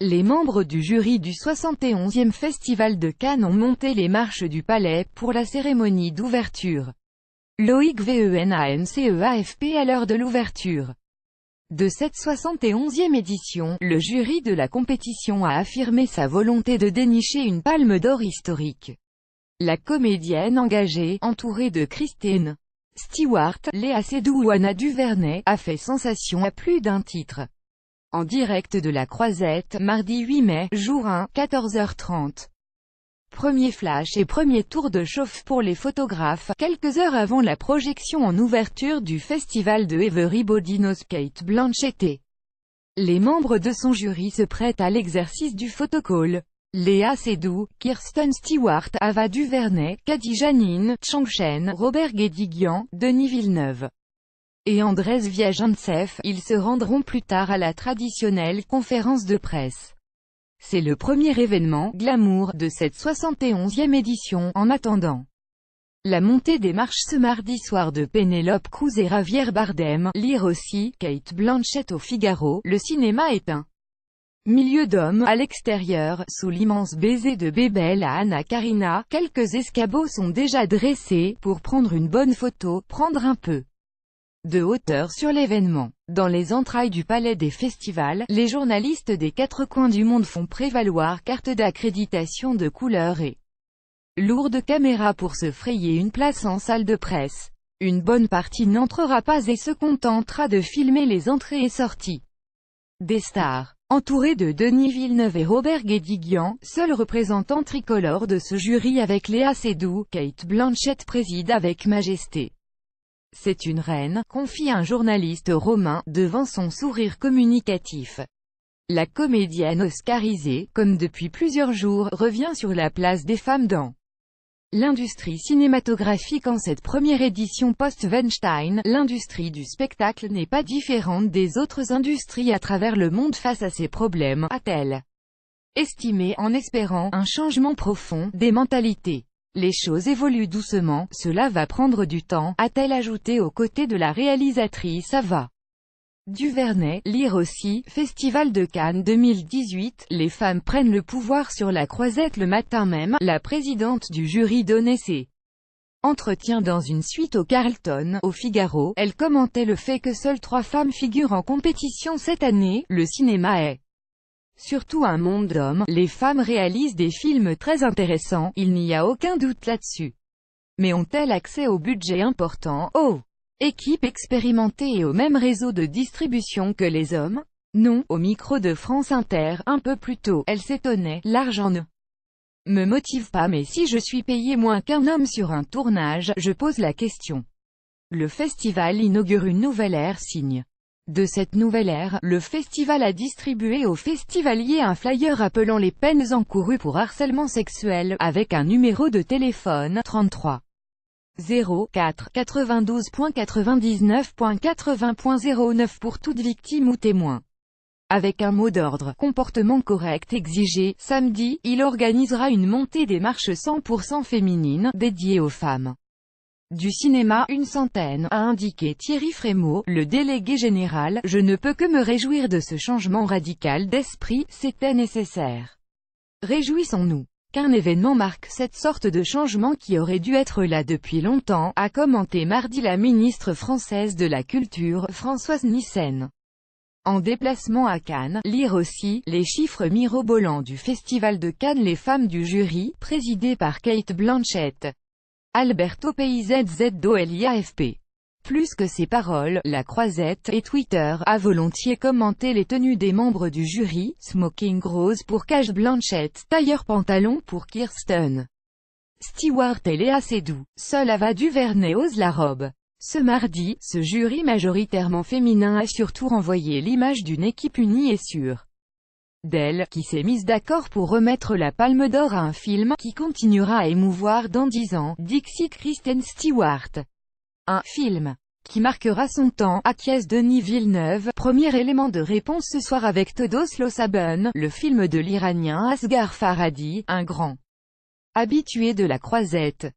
Les membres du jury du 71e Festival de Cannes ont monté les marches du Palais pour la cérémonie d'ouverture. Loïc Venanceafp à l'heure de l'ouverture de cette 71e édition, le jury de la compétition a affirmé sa volonté de dénicher une palme d'or historique. La comédienne engagée, entourée de Kristen Stewart, Léa Seydoux ou Ava DuVernay, a fait sensation à plus d'un titre. En direct de la Croisette, mardi 8 mai, jour 1, 14h30. Premier flash et premier tour de chauffe pour les photographes, quelques heures avant la projection en ouverture du festival de Everybody Knows Cate Blanchett et les membres de son jury se prêtent à l'exercice du photocall. Léa Seydoux, Kristen Stewart, Ava DuVernay, Kady Janine, Chang Chen, Robert Guédiguian, Denis Villeneuve et Andrés Viajantsev, ils se rendront plus tard à la traditionnelle conférence de presse. C'est le premier événement glamour de cette 71e édition. En attendant la montée des marches ce mardi soir de Penélope Cruz et Javier Bardem, lire aussi Cate Blanchett au Figaro, le cinéma est un milieu d'hommes à l'extérieur, sous l'immense baiser de Bébel à Anna Karina, quelques escabeaux sont déjà dressés pour prendre une bonne photo, prendre un peu de hauteur sur l'événement. Dans les entrailles du palais des festivals, les journalistes des quatre coins du monde font prévaloir carte d'accréditation de couleur et lourde caméra pour se frayer une place en salle de presse. Une bonne partie n'entrera pas et se contentera de filmer les entrées et sorties des stars. Entouré de Denis Villeneuve et Robert Guédiguian, seul représentant tricolore de ce jury avec Léa Seydoux, Cate Blanchett préside avec majesté. C'est une reine, confie un journaliste romain, devant son sourire communicatif. La comédienne oscarisée, comme depuis plusieurs jours, revient sur la place des femmes dans l'industrie cinématographique en cette première édition post-Weinstein. L'industrie du spectacle n'est pas différente des autres industries à travers le monde face à ces problèmes, a-t-elle estimé, en espérant un changement profond des mentalités. Les choses évoluent doucement, cela va prendre du temps, a-t-elle ajouté aux côtés de la réalisatrice Ava DuVernay. Lire aussi, Festival de Cannes 2018, les femmes prennent le pouvoir sur la Croisette. Le matin même, la présidente du jury donnait ses entretiens dans une suite au Carlton. Au Figaro, elle commentait le fait que seules 3 femmes figurent en compétition cette année. Le cinéma est surtout un monde d'hommes, les femmes réalisent des films très intéressants, il n'y a aucun doute là-dessus. Mais ont-elles accès au budget important, aux équipes expérimentées et au même réseau de distribution que les hommes? Non. Au micro de France Inter, un peu plus tôt, elle s'étonnait, l'argent ne me motive pas, mais si je suis payé moins qu'un homme sur un tournage, je pose la question. Le festival inaugure une nouvelle ère. Signe de cette nouvelle ère, le festival a distribué aux festivaliers un flyer appelant les peines encourues pour harcèlement sexuel, avec un numéro de téléphone, 33 04 92.99.80.09 pour toute victime ou témoin. Avec un mot d'ordre, comportement correct exigé. Samedi, il organisera une montée des marches 100% féminines, dédiée aux femmes du cinéma, une centaine, a indiqué Thierry Frémaux, le délégué général. Je ne peux que me réjouir de ce changement radical d'esprit, c'était nécessaire. Réjouissons-nous qu'un événement marque cette sorte de changement qui aurait dû être là depuis longtemps, a commenté mardi la ministre française de la Culture, Françoise Nyssen. En déplacement à Cannes, lire aussi, les chiffres mirobolants du Festival de Cannes. Les femmes du jury, présidées par Cate Blanchett, Alberto Pizzo-Liafp. Plus que ses paroles, la Croisette et Twitter a volontiers commenté les tenues des membres du jury, smoking rose pour Cate Blanchett, tailleur pantalon pour Kristen Stewart et Léa Seydoux. Seule Ava DuVernay ose la robe. Ce mardi, ce jury majoritairement féminin a surtout renvoyé l'image d'une équipe unie et sûre d'elle, qui s'est mise d'accord pour remettre la Palme d'Or à un film qui continuera à émouvoir dans 10 ans, dixit Kristen Stewart. Un film qui marquera son temps, acquiesce Denis Villeneuve. Premier élément de réponse ce soir avec Todos los saben, le film de l'Iranien Asghar Farhadi, un grand habitué de la Croisette.